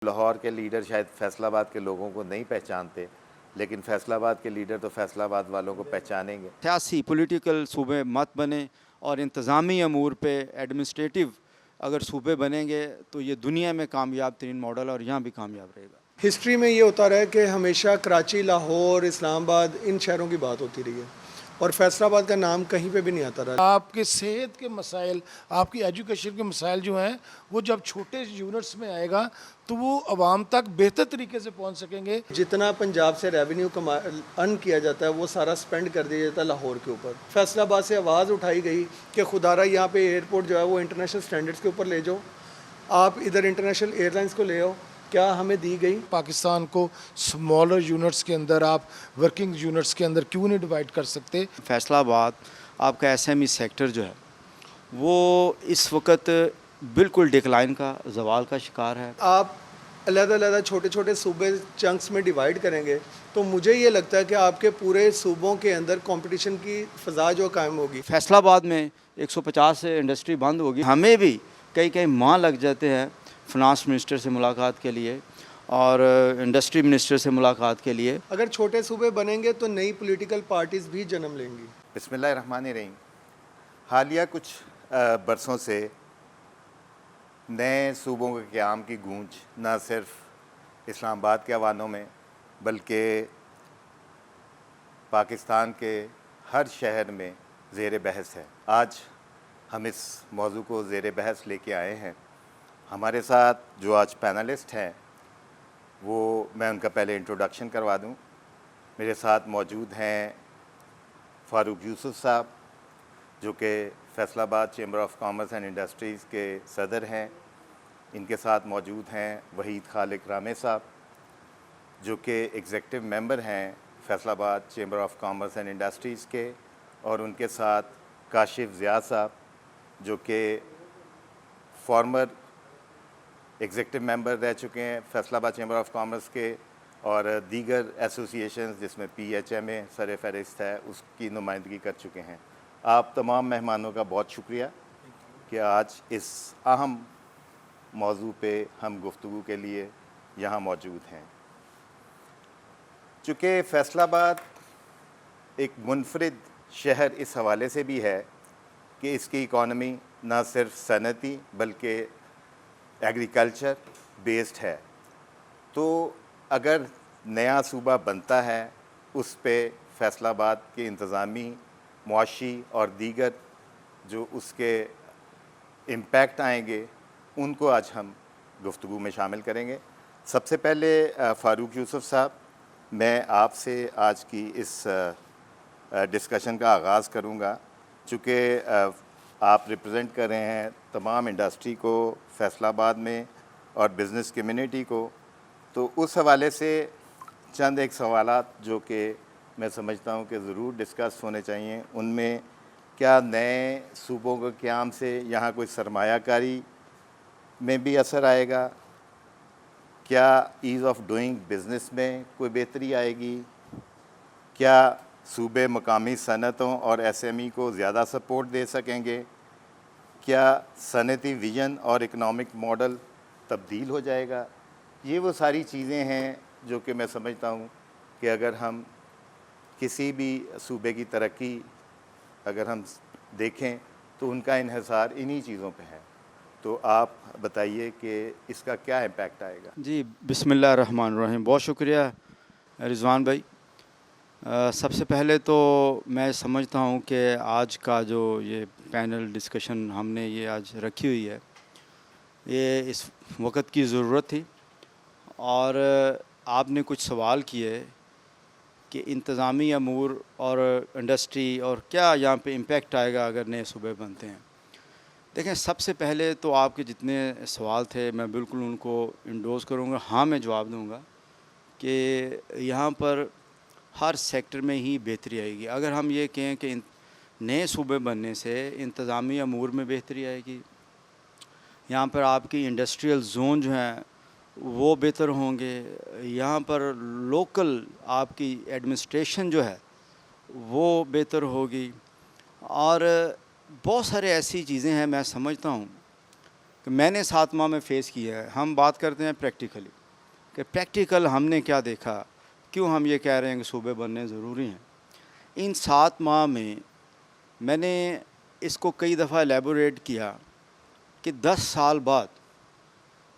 لاہور کے لیڈر شاید فیصل آباد کے لوگوں کو نہیں پہچانتے، لیکن فیصل آباد کے لیڈر تو فیصل آباد والوں کو پہچانیں گے۔ سیاسی پولیٹیکل صوبے مت بنے اور انتظامی امور پہ ایڈمنسٹریٹو اگر صوبے بنیں گے تو یہ دنیا میں کامیاب ترین ماڈل اور یہاں بھی کامیاب رہے گا۔ ہسٹری میں یہ ہوتا رہا ہے کہ ہمیشہ کراچی، لاہور، اسلام آباد ان شہروں کی بات ہوتی رہی ہے اور فیصل آباد کا نام کہیں پہ بھی نہیں آتا رہا۔ آپ کے صحت کے مسائل، آپ کی ایجوکیشن کے مسائل جو ہیں وہ جب چھوٹے یونٹس میں آئے گا تو وہ عوام تک بہتر طریقے سے پہنچ سکیں گے۔ جتنا پنجاب سے ریونیو ارن کیا جاتا ہے وہ سارا سپینڈ کر دیا جاتا ہے لاہور کے اوپر۔ فیصل آباد سے آواز اٹھائی گئی کہ خدا را یہاں پہ ایئرپورٹ جو ہے وہ انٹرنیشنل سٹینڈرڈز کے اوپر لے جاؤ، آپ ادھر انٹرنیشنل ایئر لائنس کو لے آؤ، کیا ہمیں دی گئی؟ پاکستان کو سمالر یونٹس کے اندر، آپ ورکنگ یونٹس کے اندر کیوں نہیں ڈیوائڈ کر سکتے؟ فیصل آباد آپ کا ایس ایم ای سیکٹر جو ہے وہ اس وقت بالکل ڈکلائن کا، زوال کا شکار ہے۔ آپ علیحدہ علیحدہ چھوٹے چھوٹے صوبے چنکس میں ڈیوائڈ کریں گے تو مجھے یہ لگتا ہے کہ آپ کے پورے صوبوں کے اندر کمپٹیشن کی فضا جو قائم ہوگی۔ فیصل آباد میں 150 انڈسٹری بند ہوگی، ہمیں بھی کئی ماہ لگ جاتے ہیں فنانس منسٹر سے ملاقات کے لیے اور انڈسٹری منسٹر سے ملاقات کے لیے۔ اگر چھوٹے صوبے بنیں گے تو نئی پولیٹیکل پارٹیز بھی جنم لیں گی۔ بسم اللہ الرحمن الرحیم۔ حالیہ کچھ برسوں سے نئے صوبوں کے قیام کی گونج نہ صرف اسلام آباد کے عوانوں میں بلکہ پاکستان کے ہر شہر میں زیر بحث ہے۔ آج ہم اس موضوع کو زیر بحث لے کے آئے ہیں۔ ہمارے ساتھ جو آج پینلسٹ ہیں وہ میں ان کا پہلے انٹروڈکشن کروا دوں۔ میرے ساتھ موجود ہیں فاروق یوسف صاحب جو کہ فیصل آباد chamber of commerce and industries کے صدر ہیں۔ ان کے ساتھ موجود ہیں وحید خالق رامے صاحب جو کہ ایگزیکٹو ممبر ہیں فیصل آباد chamber of commerce and industries کے، اور ان کے ساتھ کاشف ضیاء صاحب جو کہ فارمر ایگزیکٹو ممبر رہ چکے ہیں فیصل آباد چیمبر آف کامرس کے، اور دیگر ایسوسیشنز جس میں پی ایچ ایم اے سر فہرست ہے اس کی نمائندگی کر چکے ہیں۔ آپ تمام مہمانوں کا بہت شکریہ کہ آج اس اہم موضوع پہ ہم گفتگو کے لیے یہاں موجود ہیں۔ چونکہ فیصل آباد ایک منفرد شہر اس حوالے سے بھی ہے کہ اس کی اکانومی نہ صرف صنعتی بلکہ ایگریکلچر بیسڈ ہے، تو اگر نیا صوبہ بنتا ہے اس پہ فیصل آباد کے انتظامی، معاشی اور دیگر جو اس کے امپیکٹ آئیں گے ان کو آج ہم گفتگو میں شامل کریں گے۔ سب سے پہلے فاروق یوسف صاحب، میں آپ سے آج کی اس ڈسکشن کا آغاز کروں گا، چونکہ آپ ریپرزینٹ کر رہے ہیں تمام انڈسٹری کو فیصل آباد میں اور بزنس کمیونٹی کو، تو اس حوالے سے چند ایک سوالات جو کہ میں سمجھتا ہوں کہ ضرور ڈسکس ہونے چاہیے۔ ان میں کیا نئے صوبوں کے قیام سے یہاں کوئی سرمایہ کاری میں بھی اثر آئے گا؟ کیا ایز آف ڈوئنگ بزنس میں کوئی بہتری آئے گی؟ کیا صوبے مقامی صنعتوں اور ایس ایم ای کو زیادہ سپورٹ دے سکیں گے؟ کیا صنعتی ویژن اور اکنامک ماڈل تبدیل ہو جائے گا؟ یہ وہ ساری چیزیں ہیں جو کہ میں سمجھتا ہوں کہ اگر ہم کسی بھی صوبے کی ترقی اگر ہم دیکھیں تو ان کا انحصار انہی چیزوں پہ ہے۔ تو آپ بتائیے کہ اس کا کیا امپیکٹ آئے گا؟ جی بسم اللہ الرحمن الرحیم، بہت شکریہ رضوان بھائی۔ سب سے پہلے تو میں سمجھتا ہوں کہ آج کا جو یہ پینل ڈسکشن ہم نے یہ آج رکھی ہوئی ہے یہ اس وقت کی ضرورت تھی، اور آپ نے کچھ سوال کیے کہ انتظامی امور اور انڈسٹری اور کیا یہاں پہ امپیکٹ آئے گا اگر نئے صوبے بنتے ہیں۔ دیکھیں، سب سے پہلے تو آپ کے جتنے سوال تھے میں بالکل ان کو انڈورس کروں گا، ہاں میں جواب دوں گا کہ یہاں پر ہر سیکٹر میں ہی بہتری آئے گی۔ اگر ہم یہ کہیں کہ نئے صوبے بننے سے انتظامی امور میں بہتری آئے گی، یہاں پر آپ کی انڈسٹریل زون جو ہیں وہ بہتر ہوں گے، یہاں پر لوکل آپ کی ایڈمنسٹریشن جو ہے وہ بہتر ہوگی، اور بہت سارے ایسی چیزیں ہیں میں سمجھتا ہوں کہ میں نے 7 ماہ میں فیس کیا ہے. ہم بات کرتے ہیں پریکٹیکلی کہ پریکٹیکل ہم نے کیا دیکھا, کیوں ہم یہ کہہ رہے ہیں کہ صوبے بننے ضروری ہیں. ان 7 ماہ میں نے اس کو کئی دفعہ ایلیبوریٹ کیا کہ 10 سال بعد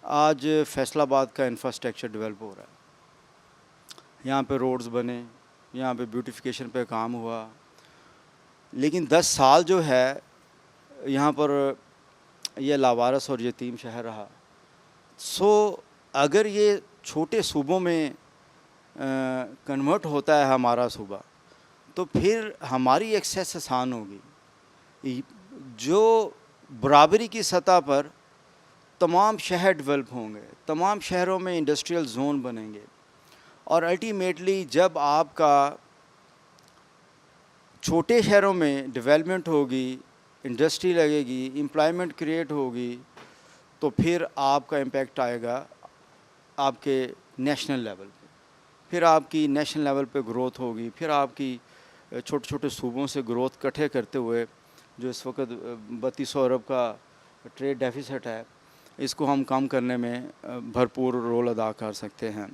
آج فیصل آباد کا انفراسٹرکچر ڈیولپ ہو رہا ہے. یہاں پہ روڈز بنے, یہاں پہ بیوٹیفیکیشن پہ کام ہوا, لیکن 10 سال جو ہے یہاں پر یہ لاوارث اور یتیم شہر رہا. سو اگر یہ چھوٹے صوبوں میں کنورٹ ہوتا ہے ہمارا صوبہ, تو پھر ہماری ایکسیس آسان ہوگی. جو برابری کی سطح پر تمام شہر ڈیولپ ہوں گے, تمام شہروں میں انڈسٹریل زون بنیں گے, اور الٹیمیٹلی جب آپ کا چھوٹے شہروں میں ڈیولپمنٹ ہوگی, انڈسٹری لگے گی, امپلائمنٹ کریٹ ہوگی, تو پھر آپ کا امپیکٹ آئے گا آپ کے نیشنل لیول پہ. پھر آپ کی نیشنل لیول پہ گروتھ ہوگی. پھر آپ کی چھوٹے چھوٹے صوبوں سے گروتھ اکٹھے کرتے ہوئے, جو اس وقت 3200 ارب کا ٹریڈ ڈیفیسٹ ہے, اس کو ہم کم کرنے میں بھرپور رول ادا کر سکتے ہیں.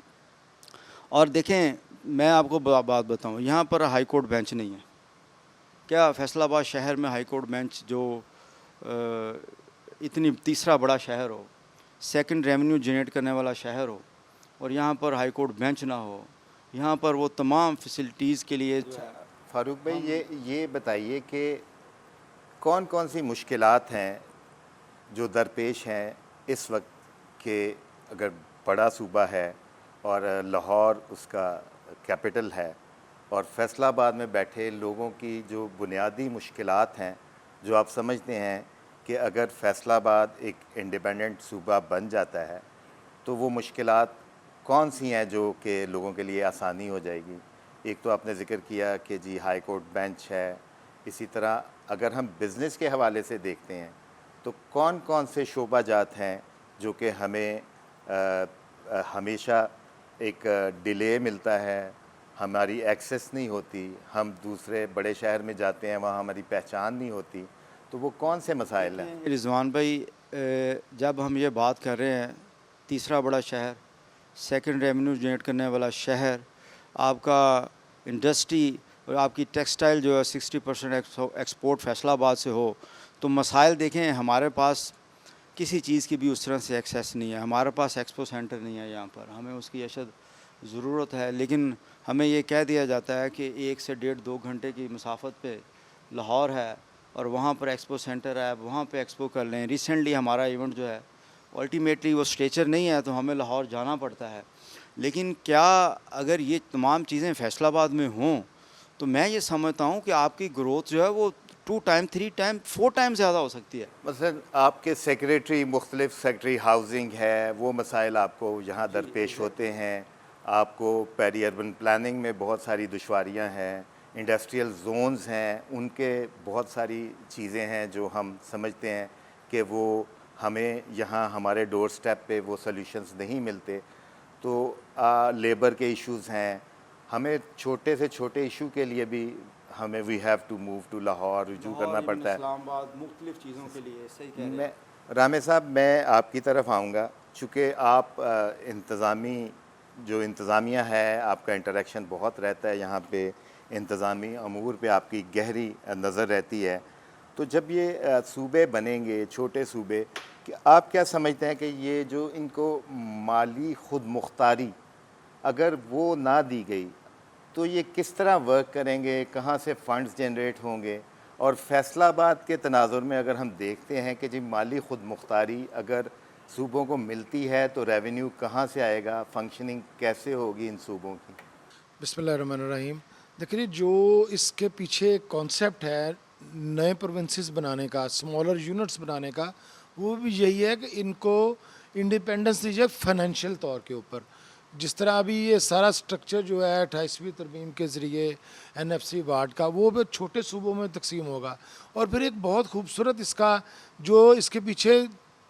اور دیکھیں, میں آپ کو بات بتاؤں, یہاں پر ہائی کورٹ بینچ نہیں ہے. کیا فیصل آباد شہر میں ہائی کورٹ بینچ, جو اتنی تیسرا بڑا شہر ہو, سیکنڈ ریونیو جنریٹ کرنے والا شہر ہو, اور یہاں پر ہائی کورٹ بینچ نہ ہو, یہاں پر وہ تمام فیسلٹیز کے لیے. فاروق بھائی, یہ بتائیے کہ کون کون سی مشکلات ہیں جو درپیش ہیں اس وقت کہ اگر بڑا صوبہ ہے اور لاہور اس کا کیپٹل ہے, اور فیصل آباد میں بیٹھے لوگوں کی جو بنیادی مشکلات ہیں, جو آپ سمجھتے ہیں کہ اگر فیصل آباد ایک انڈیپینڈنٹ صوبہ بن جاتا ہے تو وہ مشکلات کون سی ہیں جو کہ لوگوں کے لیے آسانی ہو جائے گی؟ ایک تو آپ نے ذکر کیا کہ جی ہائی کورٹ بینچ ہے. اسی طرح اگر ہم بزنس کے حوالے سے دیکھتے ہیں تو کون کون سے شعبہ جات ہیں جو کہ ہمیں ہمیشہ ایک ڈیلے ملتا ہے, ہماری ایکسیس نہیں ہوتی, ہم دوسرے بڑے شہر میں جاتے ہیں وہاں ہماری پہچان نہیں ہوتی, تو وہ کون سے مسائل ہیں؟ رضوان بھائی, جب ہم یہ بات کر رہے ہیں تیسرا بڑا شہر, سیکنڈ ریونیو جنریٹ کرنے والا شہر, آپ کا انڈسٹری اور آپ کی ٹیکسٹائل جو ہے 60% ایکسپورٹ فیصل آباد سے ہو, تو مسائل دیکھیں. ہمارے پاس کسی چیز کی بھی اس طرح سے ایکسیس نہیں ہے. ہمارے پاس ایکسپو سینٹر نہیں ہے یہاں پر, ہمیں اس کی اشد ضرورت ہے. لیکن ہمیں یہ کہہ دیا جاتا ہے کہ 1 سے 1.5-2 گھنٹے کی مسافت پہ لاہور ہے اور وہاں پر ایکسپو سینٹر ہے, وہاں پہ ایکسپو کر لیں. ریسنٹلی ہمارا ایونٹ جو ہے الٹیمیٹلی وہ اسٹیچر نہیں ہے, تو ہمیں لاہور جانا پڑتا ہے. لیکن کیا اگر یہ تمام چیزیں فیصل آباد میں ہوں تو میں یہ سمجھتا ہوں کہ آپ کی گروتھ جو ہے وہ 2 ٹائم 3 ٹائم 4 ٹائم زیادہ ہو سکتی ہے. مثلا آپ کے سیکریٹری, مختلف سیکریٹری ہاؤسنگ ہے, وہ مسائل آپ کو یہاں درپیش ہوتے ہیں. آپ کو پیری اربن پلاننگ میں بہت ساری دشواریاں ہیں, انڈسٹریل زونز ہیں, ان کے بہت ساری چیزیں ہیں جو ہم سمجھتے ہیں کہ وہ ہمیں یہاں ہمارے ڈور سٹیپ پہ وہ سلیوشنز نہیں ملتے. تو لیبر کے ایشوز ہیں, ہمیں چھوٹے سے چھوٹے ایشو کے لیے بھی ہمیں we have to move to Lahore, رجوع کرنا پڑتا ہے. اسلام آباد مختلف چیزوں کے لیے صحیح کہہ رہے ہیں. میں رامے صاحب, میں آپ کی طرف آؤں گا, چونکہ آپ انتظامیہ ہے, آپ کا انٹریکشن بہت رہتا ہے یہاں پہ, انتظامی امور پہ آپ کی گہری نظر رہتی ہے. تو جب یہ صوبے بنیں گے, چھوٹے صوبے, کہ آپ کیا سمجھتے ہیں کہ یہ جو ان کو مالی خود مختاری اگر وہ نہ دی گئی تو یہ کس طرح ورک کریں گے, کہاں سے فنڈز جنریٹ ہوں گے؟ اور فیصل آباد کے تناظر میں اگر ہم دیکھتے ہیں کہ جی مالی خود مختاری اگر صوبوں کو ملتی ہے تو ریونیو کہاں سے آئے گا, فنکشننگ کیسے ہوگی ان صوبوں کی؟ بسم اللہ الرحمن الرحیم. دیکھیے, جو اس کے پیچھے کانسیپٹ ہے نئے پروونسز بنانے کا, اسمالر یونٹس بنانے کا, وہ بھی یہی ہے کہ ان کو انڈیپینڈنس دیجیے فائنینشیل طور کے اوپر. جس طرح ابھی یہ سارا سٹرکچر جو ہے 28ویں ترمیم کے ذریعے NFC وارڈ کا, وہ بھی چھوٹے صوبوں میں تقسیم ہوگا. اور پھر ایک بہت خوبصورت اس کا جو اس کے پیچھے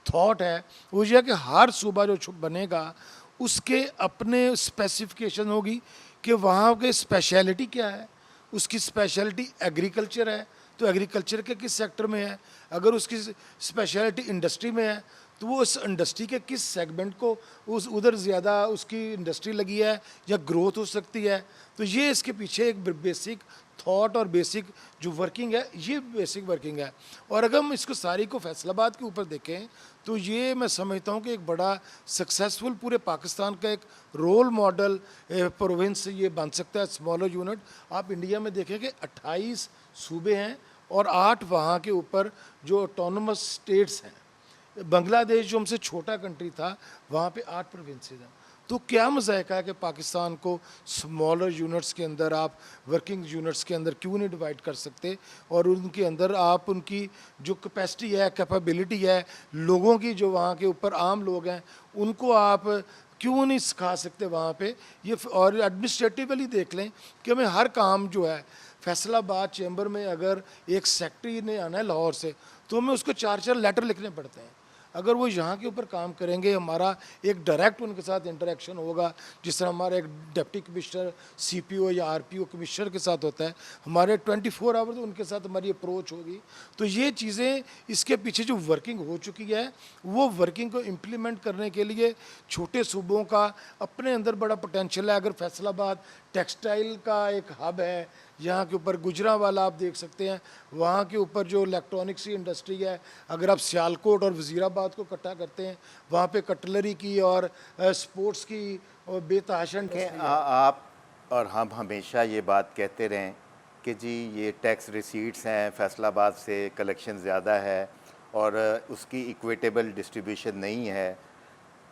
تھاٹ ہے وہ یہ ہے کہ ہر صوبہ جو بنے گا اس کے اپنے اسپیسیفکیشن ہوگی کہ وہاں کے اسپیشلٹی کیا ہے. اس کی اسپیشلٹی ایگریکلچر ہے تو ایگریکلچر کے کس سیکٹر میں ہے, اگر اس کی اسپیشلٹی انڈسٹری میں ہے تو وہ اس انڈسٹری کے کس سیگمنٹ کو ادھر زیادہ اس کی انڈسٹری لگی ہے یا گروتھ ہو سکتی ہے. تو یہ اس کے پیچھے ایک بیسک تھاٹ اور بیسک جو ورکنگ ہے, یہ بیسک ورکنگ ہے. اور اگر ہم اس کو ساری کو فیصل آباد کے اوپر دیکھیں تو یہ میں سمجھتا ہوں کہ ایک بڑا سکسیسفل پورے پاکستان کا ایک رول ماڈل پروونس یہ بن سکتا ہے, اسمالر یونٹ. آپ انڈیا میں دیکھیں کہ 28 صوبے ہیں اور 8 وہاں کے اوپر جو آٹونومس اسٹیٹس ہیں. بنگلہ دیش جو ہم سے چھوٹا کنٹری تھا, وہاں پہ 8 پروونسز ہیں. تو کیا مذائقہ ہے کہ پاکستان کو اسمالر یونٹس کے اندر آپ ورکنگ یونٹس کے اندر کیوں نہیں ڈیوائڈ کر سکتے, اور ان کے اندر آپ ان کی جو کیپیسٹی ہے, کیپیبلٹی ہے, لوگوں کی جو وہاں کے اوپر عام لوگ ہیں ان کو آپ کیوں نہیں سکھا سکتے وہاں پہ یہ. اور ایڈمنسٹریٹیولی دیکھ لیں کہ ہمیں ہر کام جو ہے فیصل آباد چیمبر میں اگر ایک سیکٹری نے آنا ہے لاہور سے تو ہمیں اس کو 4 لیٹر لکھنے پڑتے ہیں. اگر وہ یہاں کے اوپر کام کریں گے, ہمارا ایک ڈائریکٹ ان کے ساتھ انٹریکشن ہوگا, جس طرح ہمارا ایک ڈپٹی کمشنر سی پی او یا آر پی او کمشنر کے ساتھ ہوتا ہے, ہمارے 24 آورز ان کے ساتھ ہماری اپروچ ہوگی. تو یہ چیزیں اس کے پیچھے جو ورکنگ ہو چکی ہے, وہ ورکنگ کو امپلیمنٹ کرنے کے لیے چھوٹے صوبوں کا اپنے اندر بڑا پوٹینشیل ہے. اگر فیصل آباد ٹیکسٹائل کا ایک ہب ہے, یہاں کے اوپر گجرانوالہ آپ دیکھ سکتے ہیں, وہاں کے اوپر جو الیکٹرانکس کی انڈسٹری ہے, اگر آپ سیالکوٹ اور وزیر آباد کو اکٹھا کرتے ہیں, وہاں پہ کٹلری کی اور سپورٹس کی اور بے تحاشا انڈسٹری ہے. آپ اور ہم ہمیشہ یہ بات کہتے رہیں کہ جی یہ ٹیکس ریسیٹس ہیں, فیصل آباد سے کلیکشن زیادہ ہے اور اس کی ایکویٹیبل ڈسٹریبیوشن نہیں ہے.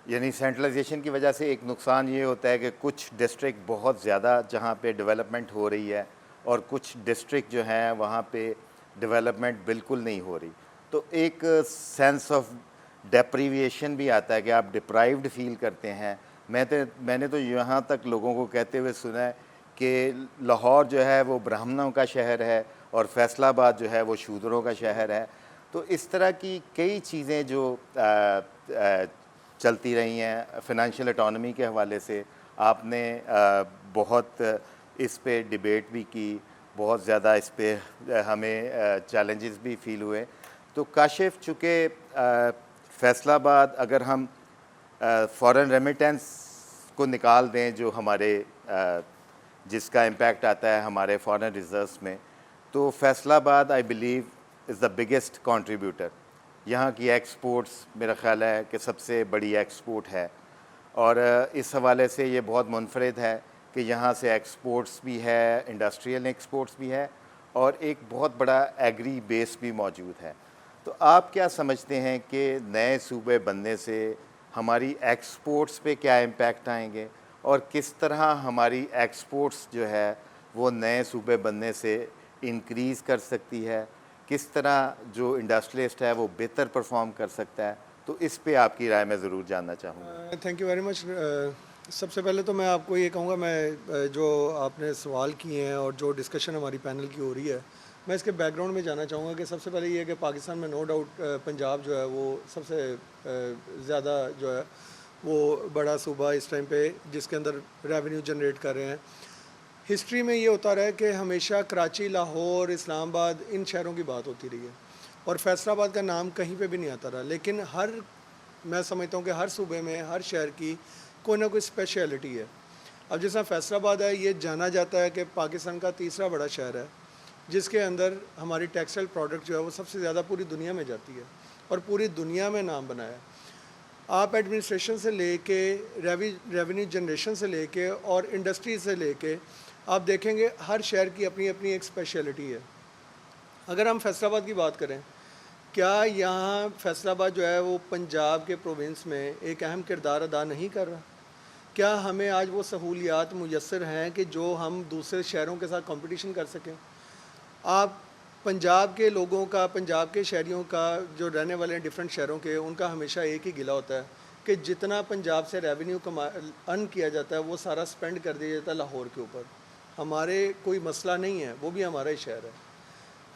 یعنی سینٹرلائزیشن کی وجہ سے ایک نقصان یہ ہوتا ہے کہ کچھ ڈسٹرکٹ بہت زیادہ جہاں پہ ڈیولپمنٹ ہو رہی ہے اور کچھ ڈسٹرکٹ جو ہیں وہاں پہ ڈیولپمنٹ بالکل نہیں ہو رہی. تو ایک سینس آف ڈیپریویشن بھی آتا ہے کہ آپ ڈپرائیوڈ فیل کرتے ہیں. میں نے تو یہاں تک لوگوں کو کہتے ہوئے سنا ہے کہ لاہور جو ہے وہ برہمنوں کا شہر ہے اور فیصل آباد جو ہے وہ شودروں کا شہر ہے. تو اس طرح کی کئی چیزیں جو چلتی رہی ہیں فنانشیل اٹانومی کے حوالے سے. آپ نے بہت اس پہ ڈیبیٹ بھی کی, بہت زیادہ اس پہ ہمیں چیلنجز بھی فیل ہوئے. تو کاشف, چونکہ فیصل آباد اگر ہم فارن ریمیٹنس کو نکال دیں جو ہمارے جس کا امپیکٹ آتا ہے ہمارے فارن ریزروز میں, تو فیصل آباد I believe is the biggest contributor. یہاں کی ایکسپورٹس میرا خیال ہے کہ سب سے بڑی ایکسپورٹ ہے, اور اس حوالے سے یہ بہت منفرد ہے کہ یہاں سے ایکسپورٹس بھی ہے, انڈسٹریل ایکسپورٹس بھی ہے, اور ایک بہت بڑا ایگری بیس بھی موجود ہے. تو آپ کیا سمجھتے ہیں کہ نئے صوبے بننے سے ہماری ایکسپورٹس پہ کیا امپیکٹ آئیں گے, اور کس طرح ہماری ایکسپورٹس جو ہے وہ نئے صوبے بننے سے انکریز کر سکتی ہے, کس طرح جو انڈسٹریلسٹ ہے وہ بہتر پرفارم کر سکتا ہے؟ تو اس پہ آپ کی رائے میں ضرور جاننا چاہوں گا. Thank you very much. سب سے پہلے تو میں آپ کو یہ کہوں گا, میں جو آپ نے سوال کیے ہیں اور جو ڈسکشن ہماری پینل کی ہو رہی ہے, میں اس کے بیک گراؤنڈ میں جانا چاہوں گا کہ سب سے پہلے یہ ہے کہ پاکستان میں نو ڈاؤٹ پنجاب جو ہے وہ سب سے زیادہ جو ہے وہ بڑا صوبہ اس ٹائم پہ جس کے اندر ریونیو جنریٹ کر رہے ہیں. ہسٹری میں یہ ہوتا رہا ہے کہ ہمیشہ کراچی, لاہور, اسلام آباد ان شہروں کی بات ہوتی رہی ہے, اور فیصل آباد کا نام کہیں پہ بھی نہیں آتا رہا. لیکن میں سمجھتا ہوں کہ ہر صوبے میں ہر شہر کی کوئی نہ کوئی اسپیشلٹی ہے. اب جس طرح فیصل آباد ہے, یہ جانا جاتا ہے کہ پاکستان کا تیسرا بڑا شہر ہے جس کے اندر ہماری ٹیکسٹائل پروڈکٹ جو ہے وہ سب سے زیادہ پوری دنیا میں جاتی ہے اور پوری دنیا میں نام بنایا ہے. آپ ایڈمنسٹریشن سے لے کے ریونیو جنریشن سے لے کے اور انڈسٹری سے لے کے آپ دیکھیں گے ہر شہر کی اپنی اپنی ایک اسپیشلٹی ہے. اگر ہم فیصل آباد کی بات کریں, کیا یہاں فیصل آباد جو ہے وہ پنجاب کے پروونس میں ایک اہم کردار ادا نہیں کر رہا؟ کیا ہمیں آج وہ سہولیات میسر ہیں کہ جو ہم دوسرے شہروں کے ساتھ کمپٹیشن کر سکیں؟ آپ پنجاب کے لوگوں کا, پنجاب کے شہریوں کا جو رہنے والے ہیں ڈفرینٹ شہروں کے, ان کا ہمیشہ ایک ہی گلہ ہوتا ہے کہ جتنا پنجاب سے ریونیو ارن کیا جاتا ہے وہ سارا سپینڈ کر دیا جاتا ہے لاہور کے اوپر. ہمارے کوئی مسئلہ نہیں ہے, وہ بھی ہمارا ہی شہر ہے,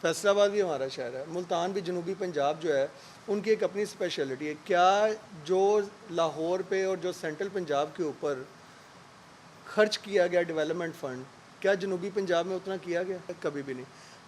فیصل آباد بھی ہمارا شہر ہے, ملتان بھی, جنوبی پنجاب جو ہے ان کی ایک اپنی اسپیشلٹی ہے. کیا جو لاہور پہ اور جو سینٹرل پنجاب کے اوپر خرچ کیا گیا ڈیولپمنٹ فنڈ, کیا جنوبی پنجاب میں اتنا کیا گیا؟ کبھی بھی نہیں.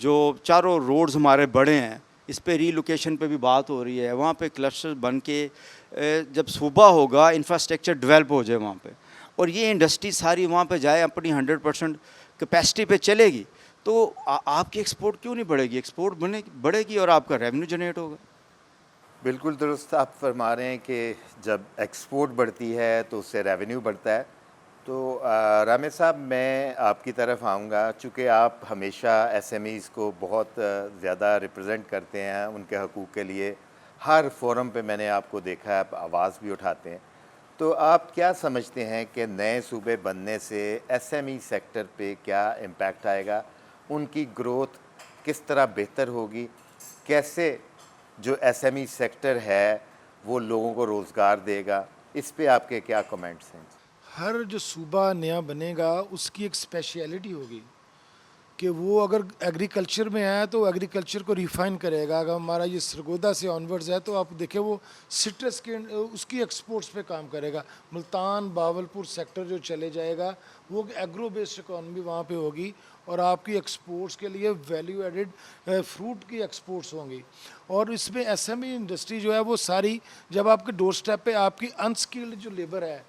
جو چاروں روڈز ہمارے بڑے ہیں اس پہ ری لوکیشن پہ بھی بات ہو رہی ہے, وہاں پہ کلسٹر بن کے جب صوبہ ہوگا انفراسٹرکچر ڈیولپ ہو جائے وہاں پہ, اور یہ انڈسٹری ساری وہاں پہ جائے اپنی 100% کیپیسٹی پہ چلے گی, تو آپ کی ایکسپورٹ کیوں نہیں بڑھے گی؟ ایکسپورٹ بڑھے گی اور آپ کا ریونیو جنریٹ ہوگا. بالکل درست آپ فرما رہے ہیں کہ جب ایکسپورٹ بڑھتی ہے تو اس سے ریونیو بڑھتا ہے. تو رامے صاحب میں آپ کی طرف آؤں گا, چونکہ آپ ہمیشہ ایس ایم ایز کو بہت زیادہ ریپرزینٹ کرتے ہیں ان کے حقوق کے لیے, ہر فورم پہ میں نے آپ کو دیکھا ہے, آپ آواز بھی اٹھاتے ہیں. تو آپ کیا سمجھتے ہیں کہ نئے صوبے بننے سے ایس ایم ای سیکٹر پہ کیا امپیکٹ آئے گا, ان کی گروتھ کس طرح بہتر ہوگی, کیسے جو ایس ایم ای سیکٹر ہے وہ لوگوں کو روزگار دے گا, اس پہ آپ کے کیا کمنٹس ہیں؟ ہر جو صوبہ نیا بنے گا اس کی ایک اسپیشیلٹی ہوگی کہ وہ اگر ایگریکلچر میں ہے تو ایگریکلچر کو ریفائن کرے گا. اگر ہمارا یہ سرگودا سے آنورڈز ہے تو آپ دیکھیں وہ سٹرس کے اس کی ایکسپورٹس پہ کام کرے گا. ملتان باولپور سیکٹر جو چلے جائے گا وہ ایگرو بیسڈ اکانومی وہاں پہ ہوگی, اور آپ کی ایکسپورٹس کے لیے ویلیو ایڈڈ فروٹ کی ایکسپورٹس ہوں گی. اور اس میں ایس ایم ای انڈسٹری جو ہے وہ ساری جب آپ کے ڈور سٹیپ پہ آپ کی انسکلڈ جو لیبر ہے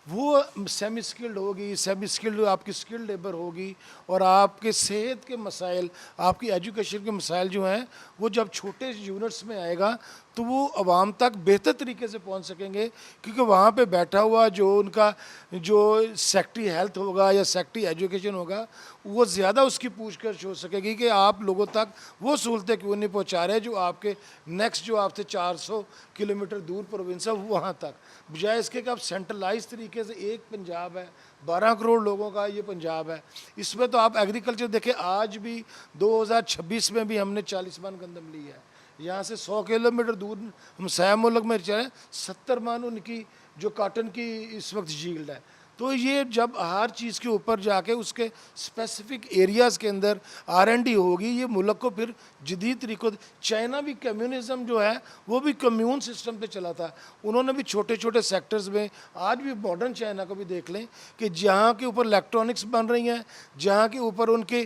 وہ سیمی اسکلڈ ہوگی, سیمی اسکلڈ آپ کی اسکلڈ لیبر ہوگی, اور آپ کے صحت کے مسائل, آپ کی ایجوکیشن کے مسائل جو ہیں وہ جب چھوٹے یونٹس میں آئے گا تو وہ عوام تک بہتر طریقے سے پہنچ سکیں گے, کیونکہ وہاں پہ بیٹھا ہوا جو ان کا جو سیکٹری ہیلتھ ہوگا یا سیکٹری ایجوکیشن ہوگا وہ زیادہ اس کی پوچھ گچھ ہو سکے گی کہ آپ لوگوں تک وہ سہولتیں کیوں نہیں پہنچا رہے جو آپ کے نیکسٹ جو آپ سے 400 کلومیٹر دور پروونس ہے وہاں تک, بجائے اس کے کہ آپ سینٹرلائز طریقے سے ایک پنجاب ہے 12 کروڑ لوگوں کا یہ پنجاب ہے, اس میں تو آپ ایگریکلچر دیکھیں آج بھی 2026 میں بھی ہم نے 40 من گندم لی ہے, یہاں سے 100 کلومیٹر دور ہم سیاہ ملک میں چلیں 70 من ان کی جو کاٹن کی اس وقت جیلڈ ہے. تو یہ جب ہر چیز کے اوپر جا کے اس کے اسپیسیفک ایریاز کے اندر R&D ہوگی, یہ ملک کو پھر جدید طریقوں. چائنا بھی کمیونزم جو ہے وہ بھی کمیون سسٹم پہ چلا تھا, انہوں نے بھی چھوٹے چھوٹے سیکٹرز میں, آج بھی ماڈرن چائنا کو بھی دیکھ لیں کہ جہاں کے اوپر الیکٹرانکس بن رہی ہیں, جہاں کے اوپر ان کی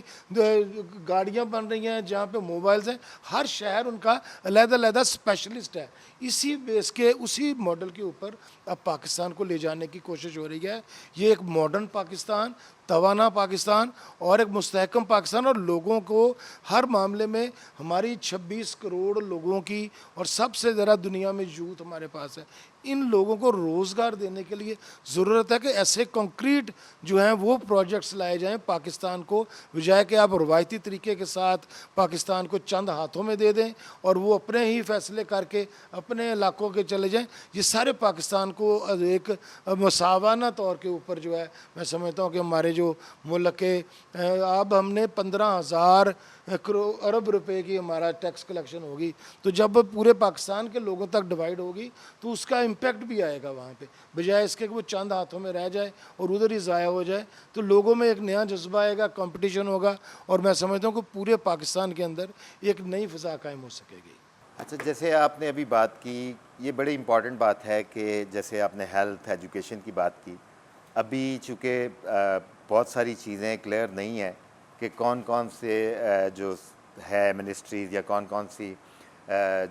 گاڑیاں بن رہی ہیں, جہاں پہ موبائلز ہیں, ہر شہر ان کا علیحدہ علیحدہ اسپیشلسٹ ہے. اسی بیس کے اسی ماڈل کے اوپر اب پاکستان کو لے جانے کی کوشش ہو رہی ہے. یہ ایک ماڈرن پاکستان, توانا پاکستان اور ایک مستحکم پاکستان, اور لوگوں کو ہر معاملے میں ہماری 26 کروڑ لوگوں کی اور سب سے زیادہ دنیا میں یوتھ ہمارے پاس ہے, ان لوگوں کو روزگار دینے کے لیے ضرورت ہے کہ ایسے کنکریٹ جو ہیں وہ پروجیکٹس لائے جائیں پاکستان کو, بجائے کہ آپ روایتی طریقے کے ساتھ پاکستان کو چند ہاتھوں میں دے دیں اور وہ اپنے ہی فیصلے کر کے اپنے علاقوں کے چلے جائیں. یہ سارے پاکستان کو ایک مساوانہ طور کے اوپر جو ہے میں سمجھتا ہوں کہ ہمارے جو ملک کے اب ہم نے 15,000 ارب روپے کی ہمارا ٹیکس کلیکشن ہوگی, تو جب پورے پاکستان کے لوگوں تک ڈیوائیڈ ہوگی تو اس کا امپیکٹ بھی آئے گا وہاں پہ, بجائے اس کے کہ وہ چند ہاتھوں میں رہ جائے اور ادھر ہی ضائع ہو جائے. تو لوگوں میں ایک نیا جذبہ آئے گا, کمپٹیشن ہوگا, اور میں سمجھتا ہوں کہ پورے پاکستان کے اندر ایک نئی فضا قائم ہو سکے گی. اچھا, جیسے آپ نے ابھی بات کی, یہ بڑی امپورٹنٹ بات ہے کہ جیسے آپ نے ہیلتھ ایجوکیشن کی بات کی, ابھی چونکہ بہت ساری چیزیں کلیئر نہیں ہیں کہ کون کون سے جو ہے منسٹریز یا کون کون سی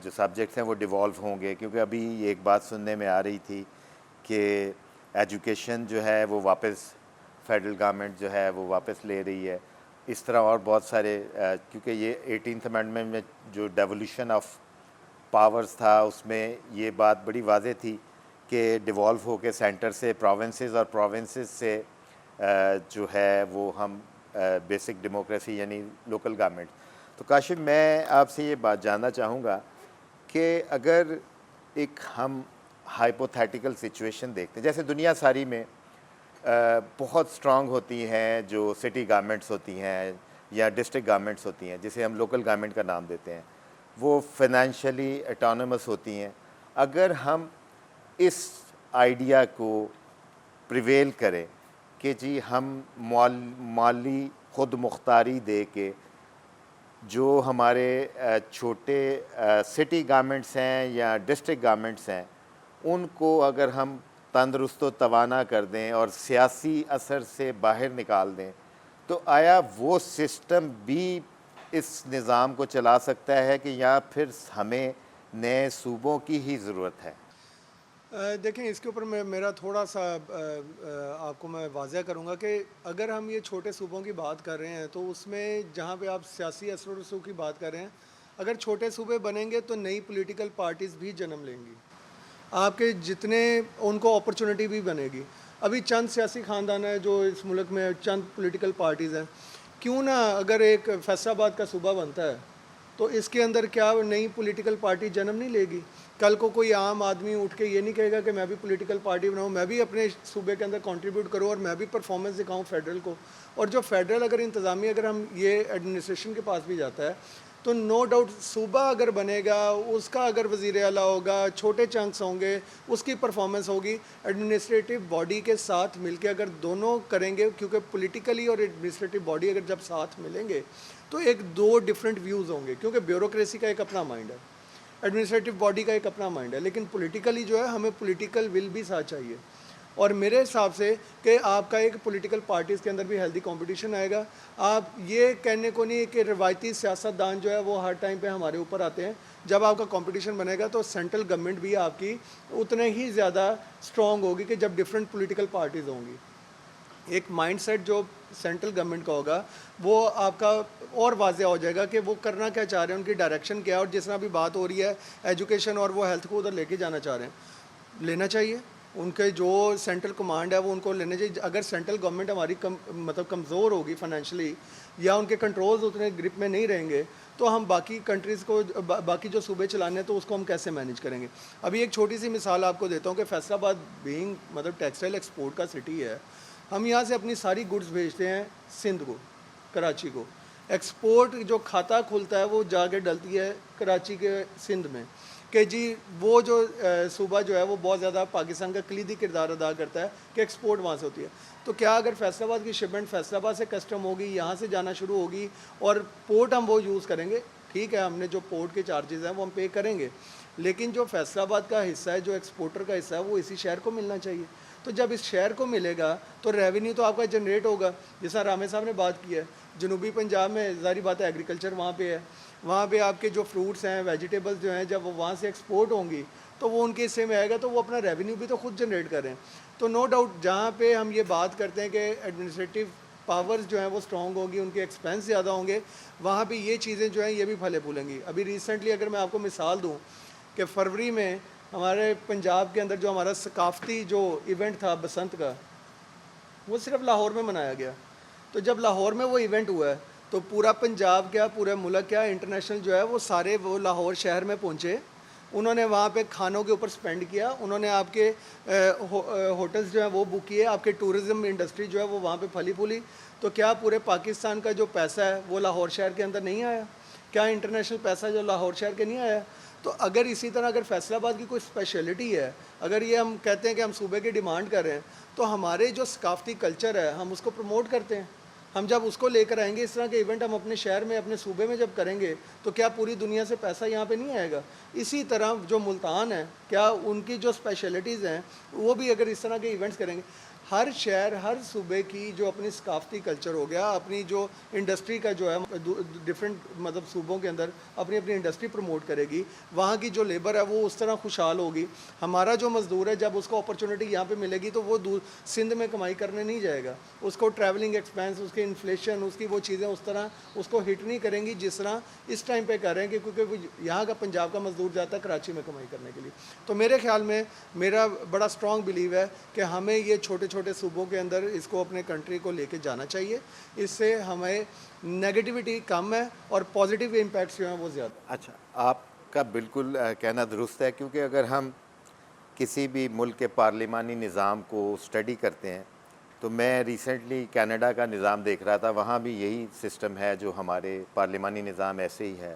جو سبجیکٹس ہیں وہ ڈیوالو ہوں گے, کیونکہ ابھی ایک بات سننے میں آ رہی تھی کہ ایجوکیشن جو ہے وہ واپس فیڈرل گورنمنٹ جو ہے وہ واپس لے رہی ہے. اس طرح اور بہت سارے, کیونکہ یہ 18th امینڈمنٹ میں جو ڈیولیوشن آف پاورز تھا اس میں یہ بات بڑی واضح تھی کہ ڈیوالو ہو کے سینٹر سے پروونسز اور پروونسز سے جو ہے وہ ہم بیسک ڈیموکریسی یعنی لوکل گورنمنٹ. تو کاشف میں آپ سے یہ بات جاننا چاہوں گا کہ اگر ایک ہم ہائپوتھیٹیکل سچویشن دیکھتے ہیں, جیسے دنیا ساری میں بہت اسٹرانگ ہوتی ہیں جو سٹی گورنمنٹس ہوتی ہیں یا ڈسٹرکٹ گورنمنٹس ہوتی ہیں, جسے ہم لوکل گورنمنٹ کا نام دیتے ہیں, وہ فائنینشلی اٹانومس ہوتی ہیں. اگر ہم اس آئیڈیا کو پریویل کریں کہ جی ہم مالی خود مختاری دے کے جو ہمارے چھوٹے سٹی گورنمنٹس ہیں یا ڈسٹرکٹ گورنمنٹس ہیں ان کو اگر ہم تندرست و توانا کر دیں اور سیاسی اثر سے باہر نکال دیں, تو آیا وہ سسٹم بھی اس نظام کو چلا سکتا ہے کہ یا پھر ہمیں نئے صوبوں کی ہی ضرورت ہے؟ دیکھیں اس کے اوپر میرا تھوڑا سا آپ کو میں واضح کروں گا کہ اگر ہم یہ چھوٹے صوبوں کی بات کر رہے ہیں تو اس میں جہاں پہ آپ سیاسی اثر و رسوخ کی بات کر رہے ہیں، اگر چھوٹے صوبے بنیں گے تو نئی پولیٹیکل پارٹیز بھی جنم لیں گی، آپ کے جتنے ان کو اپرچونٹی بھی بنے گی۔ ابھی چند سیاسی خاندان ہیں جو اس ملک میں، چند پولیٹیکل پارٹیز ہیں، کیوں نہ اگر ایک فیصل آباد کا صوبہ بنتا ہے تو اس کے اندر کیا نئی پولیٹیکل پارٹی جنم نہیں لے گی؟ کل کو کوئی عام آدمی اٹھ کے یہ نہیں کہے گا کہ میں بھی پولیٹیکل پارٹی بناؤں، میں بھی اپنے صوبے کے اندر کنٹریبیوٹ کروں اور میں بھی پرفارمنس دکھاؤں فیڈرل کو۔ اور جو فیڈرل اگر انتظامیہ اگر ہم یہ ایڈمنسٹریشن کے پاس بھی جاتا ہے تو نو ڈاؤٹ صوبہ اگر بنے گا، اس کا اگر وزیر اعلیٰ ہوگا، چھوٹے چنکس ہوں گے، اس کی پرفارمنس ہوگی ایڈمنسٹریٹو باڈی کے ساتھ مل کے اگر دونوں کریں گے، کیونکہ پولیٹیکلی اور ایڈمنسٹریٹو باڈی اگر جب ساتھ ملیں گے تو ایک دو ڈفرینٹ ویوز ہوں گے، کیونکہ بیوروکریسی کا ایک اپنا مائنڈ ہے، ایڈمنسٹریٹو باڈی کا ایک اپنا مائنڈ ہے، لیکن پولیٹیکلی جو ہے ہمیں پولیٹیکل ول بھی ساتھ چاہیے۔ اور میرے حساب سے کہ آپ کا ایک پولیٹیکل پارٹیز کے اندر بھی ہیلدی کمپٹیشن آئے گا۔ آپ یہ کہنے کو نہیں کہ روایتی سیاست دان جو ہے وہ ہر ٹائم پہ ہمارے اوپر آتے ہیں، جب آپ کا کمپٹیشن بنے گا تو سینٹرل گورنمنٹ بھی آپ کی اتنے ہی زیادہ اسٹرانگ ہوگی کہ جب ڈفرینٹ پولیٹیکل پارٹیز ہوں گی۔ ایک مائنڈ سیٹ جو سینٹرل گورنمنٹ کا ہوگا وہ آپ کا اور واضح ہو جائے گا کہ وہ کرنا کیا چاہ رہے ہیں، ان کی ڈائریکشن کیا ہے، اور جس طرح بھی بات ہو رہی ہے ایجوکیشن اور وہ ہیلتھ کو ادھر لے کے جانا چاہ رہے ہیں، لینا چاہیے۔ ان کے جو سینٹرل کمانڈ ہے وہ ان کو لینے چاہیے۔ اگر سینٹرل گورنمنٹ ہماری مطلب کمزور ہوگی فائنینشلی یا ان کے کنٹرولز اتنے گرپ میں نہیں رہیں گے تو ہم باقی کنٹریز کو، باقی جو صوبے چلانے ہیں تو اس کو ہم کیسے مینیج کریں گے؟ ابھی ایک چھوٹی سی مثال آپ کو دیتا ہوں کہ فیصل آباد بینگ مطلب ٹیکسٹائل ایکسپورٹ کا سٹی ہے، ہم یہاں سے اپنی ساری گڈز بھیجتے ہیں سندھ کو، کراچی کو۔ ایکسپورٹ جو کھاتا کھلتا ہے وہ جا کے ڈلتی ہے کراچی کے سندھ میں، کہ جی وہ جو صوبہ جو ہے وہ بہت زیادہ پاکستان کا کلیدی کردار ادا کرتا ہے کہ ایکسپورٹ وہاں سے ہوتی ہے۔ تو کیا اگر فیصل آباد کی شپمنٹ فیصل آباد سے کسٹم ہوگی، یہاں سے جانا شروع ہوگی اور پورٹ ہم وہ یوز کریں گے، ٹھیک ہے ہم نے جو پورٹ کے چارجز ہیں وہ ہم پے کریں گے، لیکن جو فیصل آباد کا حصہ ہے، جو ایکسپورٹر کا حصہ ہے، وہ اسی شہر کو ملنا چاہیے۔ تو جب اس شہر کو ملے گا تو ریونیو تو آپ کا جنریٹ ہوگا، جیسا رامے صاحب نے بات کی ہے۔ جنوبی پنجاب میں ظاہری بات ہے ایگریکلچر وہاں پہ ہے، وہاں پہ آپ کے جو فروٹس ہیں، ویجیٹیبلز جو ہیں، جب وہ وہاں سے ایکسپورٹ ہوں گی تو وہ ان کے حصے میں آئے گا، تو وہ اپنا ریونیو بھی تو خود جنریٹ کر رہے ہیں۔ تو نو ڈاؤٹ جہاں پہ ہم یہ بات کرتے ہیں کہ ایڈمنسٹریٹو پاورز جو ہیں وہ اسٹرانگ ہوگی، ان کے ایکسپینس زیادہ ہوں گے، وہاں پہ یہ چیزیں جو ہیں یہ بھی پھلے پھولیں گی۔ ابھی ریسنٹلی اگر میں آپ کو مثال دوں کہ فروری میں ہمارے پنجاب کے اندر جو ہمارا ثقافتی جو ایونٹ تھا بسنت کا، وہ صرف لاہور میں منایا گیا۔ تو جب لاہور میں وہ ایونٹ ہوا ہے تو پورا پنجاب کیا، پورا ملک کیا، انٹرنیشنل جو ہے وہ سارے وہ لاہور شہر میں پہنچے، انہوں نے وہاں پہ کھانوں کے اوپر سپینڈ کیا، انہوں نے آپ کے ہوٹلز جو ہیں وہ بک کیے، آپ کے ٹورزم انڈسٹری جو ہے وہ وہاں پہ پھلی پھولی۔ تو کیا پورے پاکستان کا جو پیسہ ہے وہ لاہور شہر کے اندر نہیں آیا؟ کیا انٹرنیشنل پیسہ جو لاہور شہر کے نہیں آیا؟ تو اگر اسی طرح اگر فیصل آباد کی کوئی اسپیشلٹی ہے، اگر یہ ہم کہتے ہیں کہ ہم صوبے کی ڈیمانڈ کر رہے ہیں، تو ہمارے جو ثقافتی کلچر ہے ہم اس کو پروموٹ کرتے ہیں۔ ہم جب اس کو لے کر آئیں گے، اس طرح کے ایونٹ ہم اپنے شہر میں، اپنے صوبے میں جب کریں گے تو کیا پوری دنیا سے پیسہ یہاں پہ نہیں آئے گا؟ اسی طرح جو ملتان ہے، کیا ان کی جو اسپیشلٹیز ہیں وہ بھی اگر اس طرح کے ایونٹس کریں گے، ہر شہر، ہر صوبے کی جو اپنی ثقافتی کلچر ہو گیا، اپنی جو انڈسٹری کا جو ہے ڈفرینٹ مطلب صوبوں کے اندر اپنی اپنی انڈسٹری پروموٹ کرے گی، وہاں کی جو لیبر ہے وہ اس طرح خوشحال ہوگی۔ ہمارا جو مزدور ہے جب اس کو اپرچونٹی یہاں پہ ملے گی تو وہ سندھ میں کمائی کرنے نہیں جائے گا، اس کو ٹریولنگ ایکسپینس، اس کی انفلیشن، اس کی وہ چیزیں اس طرح اس کو ہٹ نہیں کریں گی جس طرح اس ٹائم پہ کر رہے ہیں، کیونکہ یہاں کا پنجاب کا مزدور جاتا ہے کراچی میں کمائی کرنے کے لیے۔ تو میرے خیال میں میرا بڑا اسٹرانگ بلیو ہے کہ ہمیں یہ چھوٹے چھوٹے صوبوں کے اندر اس کو اپنے کنٹری کو لے کے جانا چاہیے، اس سے ہمیں نیگیٹیوٹی کم ہے اور پازیٹیو امپیکٹس جو ہیں وہ زیادہ۔ اچھا، آپ کا بالکل کہنا درست ہے، کیونکہ اگر ہم کسی بھی ملک کے پارلیمانی نظام کو اسٹڈی کرتے ہیں تو میں ریسنٹلی کینیڈا کا نظام دیکھ رہا تھا، وہاں بھی یہی سسٹم ہے جو ہمارے پارلیمانی نظام ایسے ہی ہے،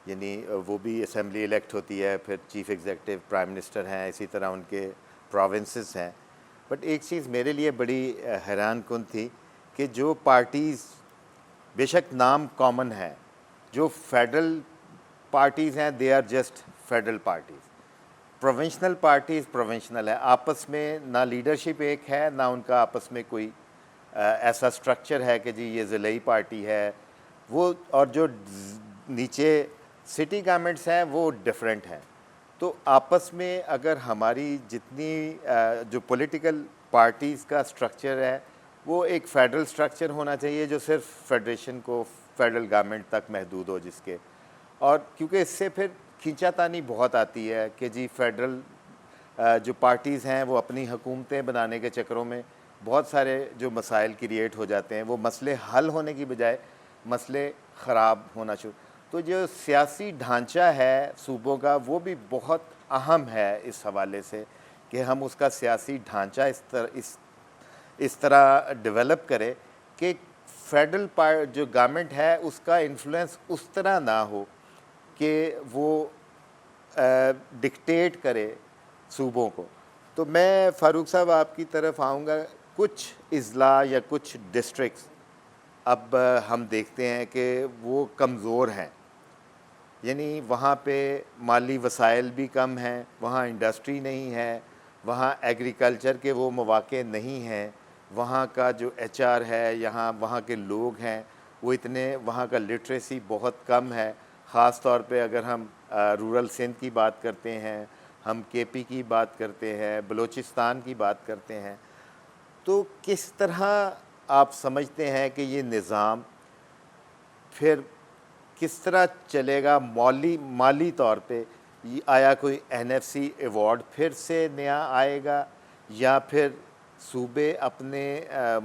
یعنی وہ بھی اسمبلی الیکٹ ہوتی ہے، پھر چیف ایگزیکٹو پرائم منسٹر ہیں، اسی طرح ان کے پروونسز ہیں۔ بٹ ایک چیز میرے لیے بڑی حیران کن تھی کہ جو پارٹیز بے شک نام کامن ہے، جو فیڈرل پارٹیز ہیں they are just federal parties, provincial parties provincial ہے، آپس میں نہ لیڈرشپ ایک ہے، نہ ان کا آپس میں کوئی ایسا سٹرکچر ہے کہ جی یہ ضلعی پارٹی ہے وہ اور جو نیچے سٹی گورنمنٹس ہیں وہ ڈفرینٹ ہیں. تو آپس میں اگر ہماری جتنی جو پولیٹیکل پارٹیز کا اسٹرکچر ہے وہ ایک فیڈرل اسٹرکچر ہونا چاہیے جو صرف فیڈریشن کو فیڈرل گورنمنٹ تک محدود ہو جس کے, اور کیونکہ اس سے پھر کھینچا تانی بہت آتی ہے کہ جی فیڈرل جو پارٹیز ہیں وہ اپنی حکومتیں بنانے کے چکروں میں بہت سارے جو مسائل کریٹ ہو جاتے ہیں, وہ مسئلے حل ہونے کی بجائے مسئلے خراب ہونا شروع. تو جو سیاسی ڈھانچہ ہے صوبوں کا وہ بھی بہت اہم ہے اس حوالے سے کہ ہم اس کا سیاسی ڈھانچہ اس طرح ڈیولپ کرے کہ فیڈرل جو گورنمنٹ ہے اس کا انفلوئنس اس طرح نہ ہو کہ وہ ڈکٹیٹ کرے صوبوں کو. تو میں فاروق صاحب آپ کی طرف آؤں گا. کچھ اضلاع یا کچھ ڈسٹرکٹس اب ہم دیکھتے ہیں کہ وہ کمزور ہیں, یعنی وہاں پہ مالی وسائل بھی کم ہیں, وہاں انڈسٹری نہیں ہے, وہاں ایگریکلچر کے وہ مواقع نہیں ہیں, وہاں کا جو ایچ آر ہے, وہاں کے لوگ ہیں وہ اتنے, وہاں کا لٹریسی بہت کم ہے. خاص طور پہ اگر ہم رورل سندھ کی بات کرتے ہیں, ہم کے پی کی بات کرتے ہیں, بلوچستان کی بات کرتے ہیں, تو کس طرح آپ سمجھتے ہیں کہ یہ نظام پھر کس طرح چلے گا مالی طور پہ؟ آیا کوئی این ایف سی ایوارڈ پھر سے نیا آئے گا یا پھر صوبے اپنے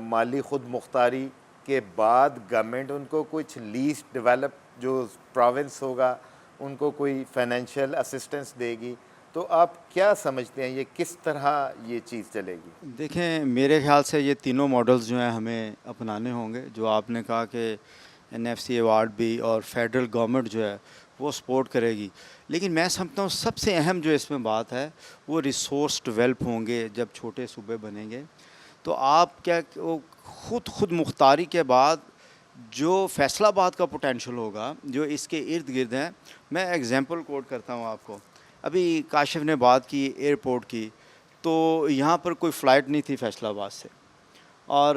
مالی خود مختاری کے بعد گورنمنٹ ان کو کچھ لیسٹ ڈیولپ جو پروونس ہوگا ان کو کوئی فائنینشیل اسسٹنس دے گی؟ تو آپ کیا سمجھتے ہیں یہ کس طرح یہ چیز چلے گی؟ دیکھیں میرے خیال سے یہ تینوں ماڈلز جو ہیں ہمیں اپنانے ہوں گے. جو آپ نے کہا کہ این ایف سی ایوارڈ بھی اور فیڈرل گورنمنٹ جو ہے وہ سپورٹ کرے گی, لیکن میں سمجھتا ہوں سب سے اہم جو اس میں بات ہے وہ ریسورس ڈیولپ ہوں گے جب چھوٹے صوبے بنیں گے. تو آپ کیا خود مختاری کے بعد جو فیصل آباد کا پوٹینشیل ہوگا جو اس کے ارد گرد ہیں, میں ایگزامپل کوٹ کرتا ہوں آپ کو. ابھی کاشف نے بات کی ایئرپورٹ کی, تو یہاں پر کوئی فلائٹ نہیں تھی فیصل آباد سے, اور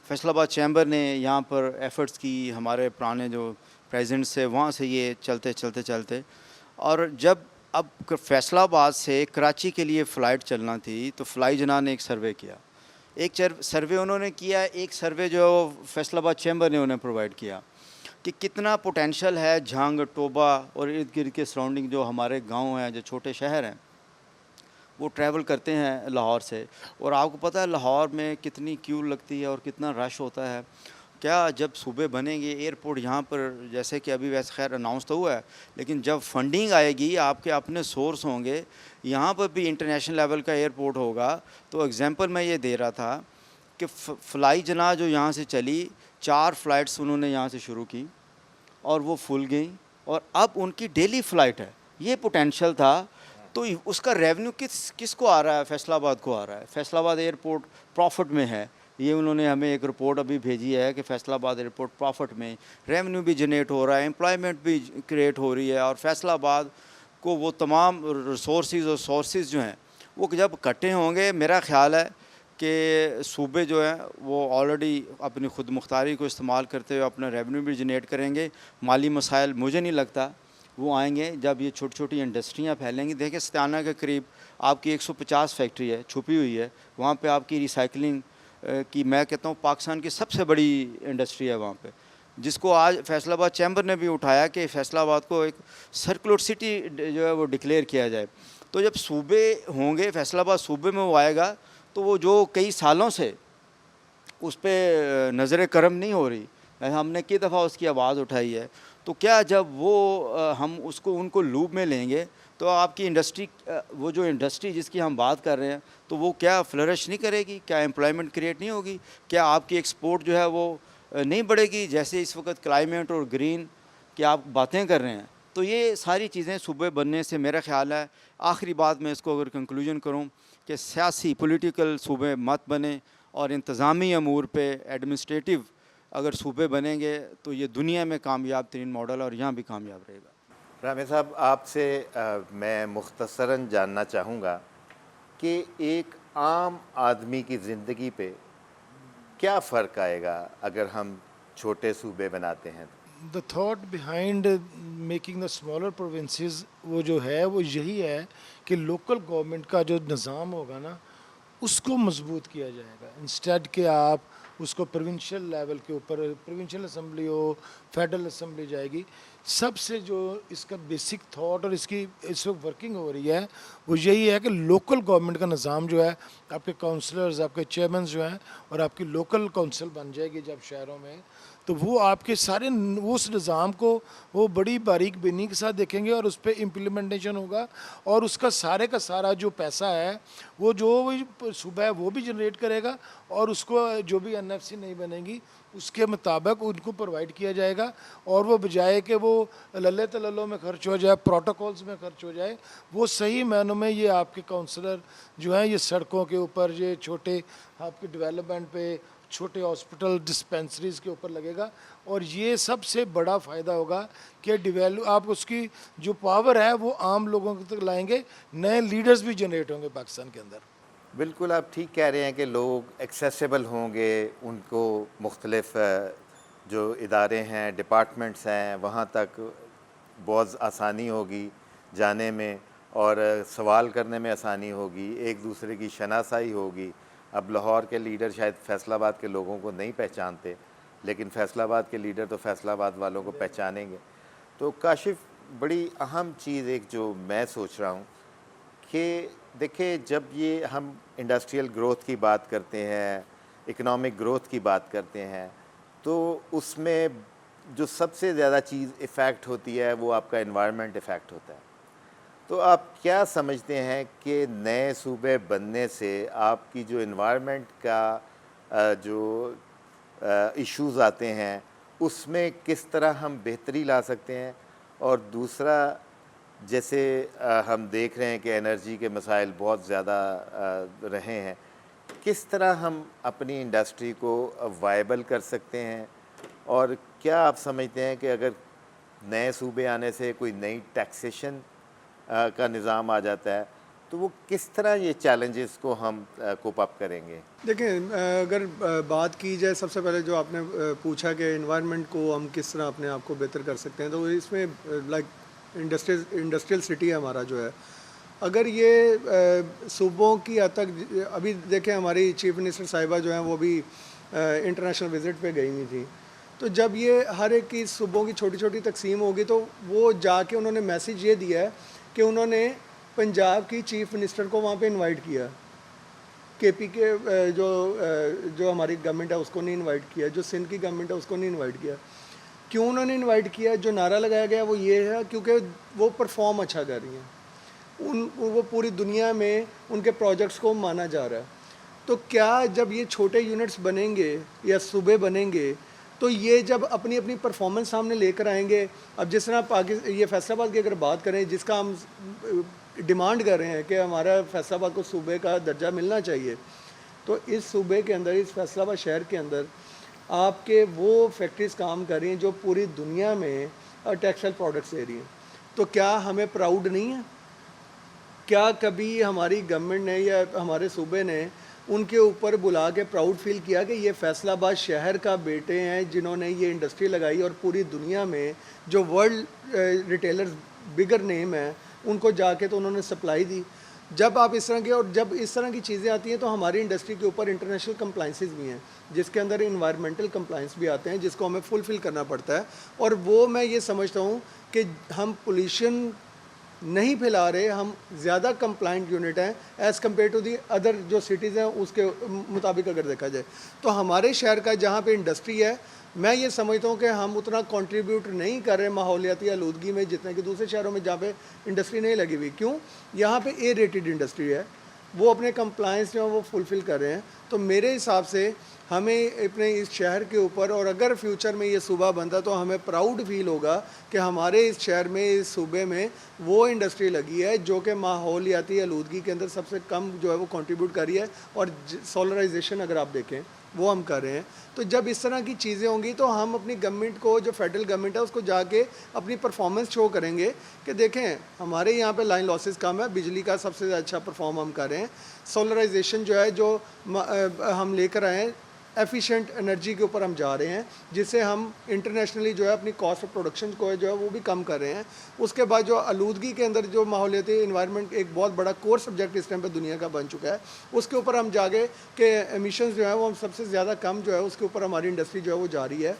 فیصل آباد چیمبر نے یہاں پر ایفرٹس کی, ہمارے پرانے جو پریزیڈنٹ سے وہاں سے یہ چلتے اور جب اب فیصل آباد سے کراچی کے لیے فلائٹ چلنا تھی تو فلائی جناح نے ایک سروے کیا. ایک سروے انہوں نے کیا, ایک سروے جو فیصل آباد چیمبر نے انہیں پرووائڈ کیا کہ کتنا پوٹینشیل ہے جھانگ, ٹوبا اور ارد گرد کے سراؤنڈنگ جو ہمارے گاؤں ہیں, جو چھوٹے شہر ہیں, وہ ٹریول کرتے ہیں لاہور سے. اور آپ کو پتہ ہے لاہور میں کتنی کیو لگتی ہے اور کتنا رش ہوتا ہے. کیا جب صوبے بنیں گے ایئرپورٹ یہاں پر, جیسے کہ ابھی ویسے خیر اناؤنس تو ہوا ہے, لیکن جب فنڈنگ آئے گی آپ کے اپنے سورس ہوں گے, یہاں پر بھی انٹرنیشنل لیول کا ایئرپورٹ ہوگا. تو اگزامپل میں یہ دے رہا تھا کہ فلائی جناح جو یہاں سے چلی, 4 فلائٹس انہوں نے یہاں سے شروع کی اور وہ فل گئیں, اور اب ان کی ڈیلی فلائٹ ہے. یہ پوٹینشیل تھا. تو اس کا ریونیو کس کو آ رہا ہے؟ فیصل آباد کو آ رہا ہے. فیصل آباد ایئرپورٹ پروفٹ میں ہے. یہ انہوں نے ہمیں ایک رپورٹ ابھی بھیجی ہے کہ فیصل آباد ایئرپورٹ پروفٹ میں, ریونیو بھی جنریٹ ہو رہا ہے, امپلائمنٹ بھی کریٹ ہو رہی ہے, اور فیصل آباد کو وہ تمام ریسورسز اور سورسز جو ہیں وہ جب اکٹھے ہوں گے, میرا خیال ہے کہ صوبے جو ہیں وہ آلریڈی اپنی خود مختاری کو استعمال کرتے ہوئے اپنا ریونیو بھی جنریٹ کریں گے. مالی مسائل مجھے نہیں لگتا وہ آئیں گے جب یہ چھوٹی چھوٹی انڈسٹریاں پھیلیں گی. دیکھیں ستانہ کے قریب آپ کی 150 فیکٹری ہے چھپی ہوئی ہے, وہاں پہ آپ کی ریسائکلنگ کی, میں کہتا ہوں پاکستان کی سب سے بڑی انڈسٹری ہے وہاں پہ, جس کو آج فیصل آباد چیمبر نے بھی اٹھایا کہ فیصل آباد کو ایک سرکولر سٹی جو ہے وہ ڈکلیئر کیا جائے. تو جب صوبے ہوں گے, فیصل آباد صوبے میں وہ آئے گا, تو وہ جو کئی سالوں سے اس پہ نظر کرم نہیں ہو رہی, ہم نے کئی دفعہ اس کی آواز اٹھائی ہے, تو کیا جب وہ ہم ان کو لوپ میں لیں گے تو آپ کی انڈسٹری, وہ جو انڈسٹری جس کی ہم بات کر رہے ہیں, تو وہ کیا فلرش نہیں کرے گی؟ کیا امپلائمنٹ کریٹ نہیں ہوگی؟ کیا آپ کی ایکسپورٹ جو ہے وہ نہیں بڑھے گی؟ جیسے اس وقت کلائمیٹ اور گرین کی آپ باتیں کر رہے ہیں. تو یہ ساری چیزیں صوبے بننے سے میرا خیال ہے, آخری بات میں اس کو اگر کنکلوژن کروں کہ سیاسی پولیٹیکل صوبے مت بنے, اور انتظامی امور پہ ایڈمنسٹریٹو اگر صوبے بنیں گے تو یہ دنیا میں کامیاب ترین ماڈل اور یہاں بھی کامیاب رہے گا. رامے صاحب, آپ سے میں مختصراً جاننا چاہوں گا کہ ایک عام آدمی کی زندگی پہ کیا فرق آئے گا اگر ہم چھوٹے صوبے بناتے ہیں؟ the thought behind making the smaller provinces وہ جو ہے وہ یہی ہے کہ لوکل گورنمنٹ کا جو نظام ہوگا نا اس کو مضبوط کیا جائے گا انسٹیڈ کہ آپ اس کو پروونشل لیول کے اوپر پروونشل اسمبلی ہو فیڈرل اسمبلی جائے گی. سب سے جو اس کا بیسک تھاٹ اور اس کی اس وقت ورکنگ ہو رہی ہے وہ یہی ہے کہ لوکل گورنمنٹ کا نظام جو ہے آپ کے کونسلرز آپ کے چیئرمینز جو ہیں اور آپ کی لوکل کونسل بن جائے گی جب شہروں میں تو وہ آپ کے سارے اس نظام کو وہ بڑی باریک بینی کے ساتھ دیکھیں گے اور اس پہ امپلیمنٹیشن ہوگا اور اس کا سارا جو پیسہ ہے وہ جو صوبہ ہے وہ بھی جنریٹ کرے گا اور اس کو جو بھی این ایف سی نہیں بنے گی اس کے مطابق ان کو پرووائڈ کیا جائے گا اور وہ بجائے کہ وہ للے تللوں میں خرچ ہو جائے پروٹوکولز میں خرچ ہو جائے وہ صحیح معنوں میں یہ آپ کے کونسلر جو ہیں یہ سڑکوں کے اوپر یہ چھوٹے آپ کے ڈیولپمنٹ پہ چھوٹے ہاسپٹل ڈسپینسریز کے اوپر لگے گا اور یہ سب سے بڑا فائدہ ہوگا کہ آپ اس کی جو پاور ہے وہ عام لوگوں تک لائیں گے نئے لیڈرز بھی جنریٹ ہوں گے پاکستان کے اندر. بالکل آپ ٹھیک کہہ رہے ہیں کہ لوگ ایکسیسیبل ہوں گے ان کو مختلف جو ادارے ہیں ڈپارٹمنٹس ہیں وہاں تک بہت آسانی ہوگی جانے میں اور سوال کرنے میں آسانی ہوگی ایک دوسرے کی شناسائی ہوگی. اب لاہور کے لیڈر شاید فیصل آباد کے لوگوں کو نہیں پہچانتے لیکن فیصل آباد کے لیڈر تو فیصل آباد والوں کو پہچانیں گے. تو کاشف بڑی اہم چیز ایک جو میں سوچ رہا ہوں کہ دیکھیں جب یہ ہم انڈسٹریل گروتھ کی بات کرتے ہیں اکنامک گروتھ کی بات کرتے ہیں تو اس میں جو سب سے زیادہ چیز ایفیکٹ ہوتی ہے وہ آپ کا انوائرمنٹ ایفیکٹ ہوتا ہے. تو آپ کیا سمجھتے ہیں کہ نئے صوبے بننے سے آپ کی جو انوائرمنٹ کا جو ایشوز آتے ہیں اس میں کس طرح ہم بہتری لا سکتے ہیں اور دوسرا جیسے ہم دیکھ رہے ہیں کہ انرجی کے مسائل بہت زیادہ رہے ہیں کس طرح ہم اپنی انڈسٹری کو وائبل کر سکتے ہیں اور کیا آپ سمجھتے ہیں کہ اگر نئے صوبے آنے سے کوئی نئی ٹیکسیشن کا نظام آ جاتا ہے تو وہ کس طرح یہ چیلنجز کو ہم کوپ اپ کریں گے؟ دیکھیں اگر بات کی جائے سب سے پہلے جو آپ نے پوچھا کہ انوائرمنٹ کو ہم کس طرح اپنے آپ کو بہتر کر سکتے ہیں تو اس میں لائک انڈسٹریل سٹی ہے ہمارا جو ہے اگر یہ صوبوں کی حد تک ابھی دیکھیں ہماری چیف منسٹر صاحبہ جو ہیں وہ بھی انٹرنیشنل وزٹ پہ گئی ہوئی تھیں تو جب یہ ہر ایک کی صوبوں کی چھوٹی چھوٹی تقسیم ہوگی تو وہ جا کے انہوں نے میسیج یہ دیا ہے کہ انہوں نے پنجاب کی چیف منسٹر کو وہاں پہ انوائٹ کیا کے پی کے جو ہماری گورنمنٹ ہے اس کو نہیں انوائٹ کیا جو سندھ کی گورنمنٹ ہے اس کو نہیں انوائٹ کیا. کیوں انہوں نے انوائٹ کیا جو نعرہ لگایا گیا وہ یہ ہے کیونکہ وہ پرفارم اچھا کر رہی ہیں وہ پوری دنیا میں ان کے پروجیکٹس کو مانا جا رہا ہے. تو کیا جب یہ چھوٹے یونٹس بنیں گے یا صوبے بنیں گے تو یہ جب اپنی اپنی پرفارمنس سامنے لے کر آئیں گے اب جس طرح یہ فیصل آباد کی اگر بات کریں جس کا ہم ڈیمانڈ کر رہے ہیں کہ ہمارا فیصل آباد کو صوبے کا درجہ ملنا چاہیے تو اس صوبے کے اندر اس فیصل آباد شہر کے اندر آپ کے وہ فیکٹریز کام کر رہی ہیں جو پوری دنیا میں ٹیکسٹائل پروڈکٹس دے رہی ہیں. تو کیا ہمیں پراؤڈ نہیں ہے؟ کیا کبھی ہماری گورنمنٹ نے یا ہمارے صوبے نے ان کے اوپر بلا کے پراؤڈ فیل کیا کہ یہ فیصل آباد شہر کا بیٹے ہیں جنہوں نے یہ انڈسٹری لگائی اور پوری دنیا میں جو ورلڈ ریٹیلرز بگر نیم ہیں ان کو جا کے تو انہوں نے سپلائی دی. جب آپ اس طرح کی اور جب اس طرح کی چیزیں آتی ہیں تو ہماری انڈسٹری کے اوپر انٹرنیشنل کمپلائنسز بھی ہیں جس کے اندر انوائرمنٹل کمپلائنس بھی آتے ہیں جس کو ہمیں فلفل کرنا پڑتا ہے اور وہ میں یہ سمجھتا ہوں کہ ہم پولیوشن نہیں پھیلا رہے ہم زیادہ کمپلائنٹ یونٹ ہیں as compare to the other جو سٹیز ہیں اس کے مطابق اگر دیکھا جائے تو ہمارے شہر کا جہاں پہ انڈسٹری ہے میں یہ سمجھتا ہوں کہ ہم اتنا کنٹریبیوٹ نہیں کر رہے ماحولیاتی آلودگی میں جتنے کہ دوسرے شہروں میں جہاں پہ انڈسٹری نہیں لگی ہوئی. کیوں؟ یہاں پہ اے ریٹڈ انڈسٹری ہے وہ اپنے کمپلائنس جو ہے وہ فلفل کر رہے ہیں. تو میرے حساب سے ہمیں اپنے اس شہر کے اوپر اور اگر فیوچر میں یہ صوبہ بنتا تو ہمیں پراؤڈ فیل ہوگا کہ ہمارے اس شہر میں اس صوبے میں وہ انڈسٹری لگی ہے جو کہ ماحولیاتی آلودگی کے اندر سب سے کم جو ہے وہ کنٹریبیوٹ کر رہی ہے اور سولرائزیشن اگر آپ دیکھیں وہ ہم کر رہے ہیں. تو جب اس طرح کی چیزیں ہوں گی تو ہم اپنی گورنمنٹ کو جو فیڈرل گورنمنٹ ہے اس کو جا کے اپنی پرفارمنس شو کریں گے کہ دیکھیں ہمارے یہاں پہ لائن لاسز کم ہے بجلی کا سب سے اچھا پرفارم ہم کر رہے ہیں. سولرائزیشن جو ہے جو ہم لے کر آئے ہیں ایفیشینٹ انرجی کے اوپر ہم جا رہے ہیں، جس سے ہم انٹرنیشنلی جو ہے اپنی کاسٹ آف پروڈکشن کو جو ہے وہ بھی کم کر رہے ہیں. اس کے بعد جو آلودگی کے اندر جو ماحولیاتی انوائرمنٹ ایک بہت بڑا کور سبجیکٹ اس ٹائم پہ دنیا کا بن چکا ہے، اس کے اوپر ہم جا گئے کہ ایمیشنز جو ہیں وہ ہم سب سے زیادہ کم جو ہے اس کے اوپر ہماری انڈسٹری جو ہے وہ جاری ہے.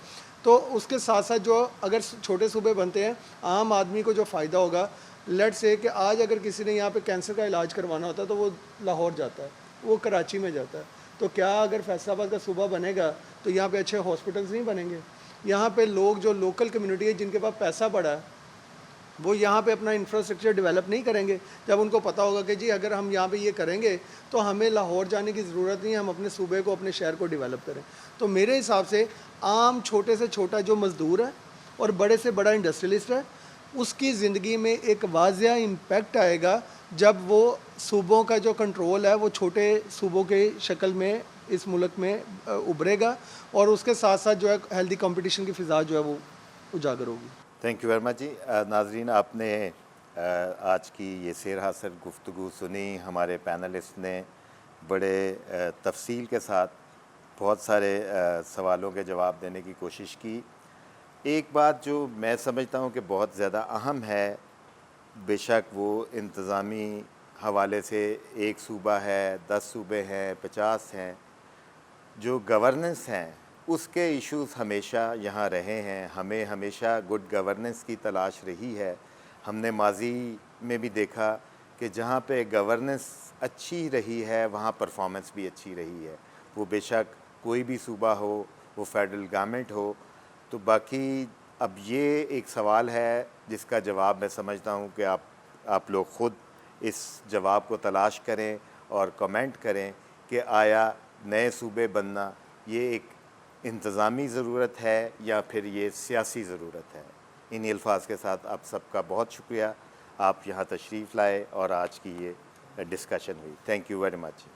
تو اس کے ساتھ ساتھ جو اگر چھوٹے صوبے بنتے ہیں، عام آدمی کو جو فائدہ ہوگا، لیٹ سے کہ آج اگر کسی نے یہاں پہ کینسر کا علاج کروانا ہوتا ہے تو وہ لاہور جاتا ہے، وہ کراچی میں جاتا ہے. تو کیا اگر فیصل آباد کا صوبہ بنے گا تو یہاں پہ اچھے ہاسپٹلس نہیں بنیں گے؟ یہاں پہ لوگ جو لوکل کمیونٹی ہے جن کے پاس پیسہ بڑا ہے وہ یہاں پہ اپنا انفراسٹرکچر ڈیولپ نہیں کریں گے جب ان کو پتہ ہوگا کہ جی اگر ہم یہاں پہ یہ کریں گے تو ہمیں لاہور جانے کی ضرورت نہیں ہے، ہم اپنے صوبے کو اپنے شہر کو ڈیولپ کریں. تو میرے حساب سے عام چھوٹے سے چھوٹا جو مزدور ہے اور بڑے سے بڑا انڈسٹریلسٹ ہے، اس کی زندگی میں ایک واضح امپیکٹ آئے گا جب وہ صوبوں کا جو کنٹرول ہے وہ چھوٹے صوبوں کے شکل میں اس ملک میں ابھرے گا، اور اس کے ساتھ ساتھ جو ہے ہیلدی کمپٹیشن کی فضا جو ہے وہ اجاگر ہوگی. تھینک یو ویری مچ جی. ناظرین، آپ نے آج کی یہ سیر حاصل گفتگو سنی. ہمارے پینلسٹ نے بڑے تفصیل کے ساتھ بہت سارے سوالوں کے جواب دینے کی کوشش کی. ایک بات جو میں سمجھتا ہوں کہ بہت زیادہ اہم ہے، بے شک وہ انتظامی حوالے سے ایک صوبہ ہے، 10 صوبے ہیں، 50 ہیں، جو گورننس ہیں اس کے ایشوز ہمیشہ یہاں رہے ہیں. ہمیں ہمیشہ گڈ گورننس کی تلاش رہی ہے. ہم نے ماضی میں بھی دیکھا کہ جہاں پہ گورننس اچھی رہی ہے وہاں پرفارمنس بھی اچھی رہی ہے، وہ بے شک کوئی بھی صوبہ ہو، وہ فیڈرل گورنمنٹ ہو. تو باقی اب یہ ایک سوال ہے جس کا جواب میں سمجھتا ہوں کہ آپ لوگ خود اس جواب کو تلاش کریں اور کمنٹ کریں کہ آیا نئے صوبے بننا یہ ایک انتظامی ضرورت ہے یا پھر یہ سیاسی ضرورت ہے. انہی الفاظ کے ساتھ آپ سب کا بہت شکریہ، آپ یہاں تشریف لائے اور آج کی یہ ڈسکشن ہوئی. Thank you very much.